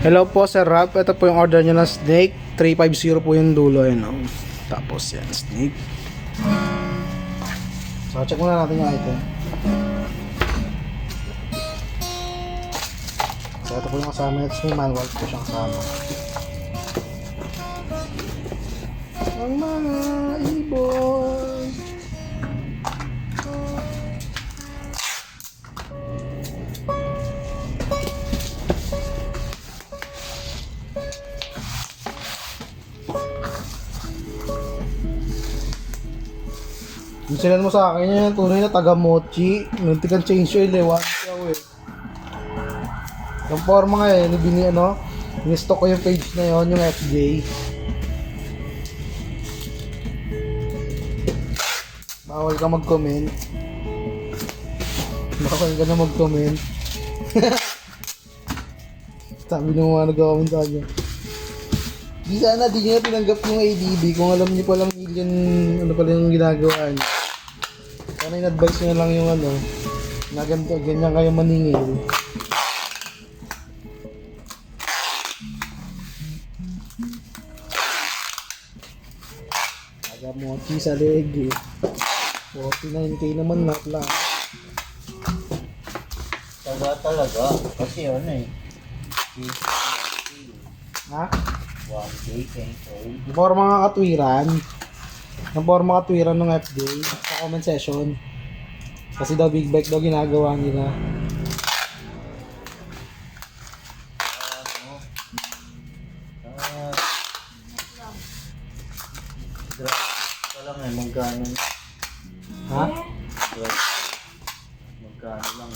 Hello po Sir Ralph, ito po yung order niya ng snake. 350 po yung dulo yun. Oh. Tapos yan, snake. So check muna natin yung item. So ito po yung kasama. Ito may manual po siyang kasama. Ang mga ibon. Yung sinan mo sa akin yan, tunay na taga-mochi. Muntikan change oil eh, one siya eh. Yung forma nga eh, ini-stock ko yung page na yon, yung FJ. Bawal ka mag-comment. Bawal ka na mag-comment. Sabi nung mga nag-comment sa kanya. Di sana, di nyo tinanggap yung ADB kung alam nyo palang million, ano pala yung ginagawa nyo. Sana in-advise nyo lang yung na ganito, ganyan kayo maningil. Taga-mochi sa leg eh. 49k naman lahat lang. Taga talaga, kasi yun eh. Ha? 1K, 10K. Yung forma katwiran. Yung forma katwiran ng FJ sa comment session. Kasi daw big bike daw ginagawa nila. Ito lang eh, magkano? Ha? Magkano lang.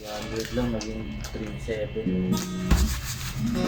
300 lang, naging 3.7.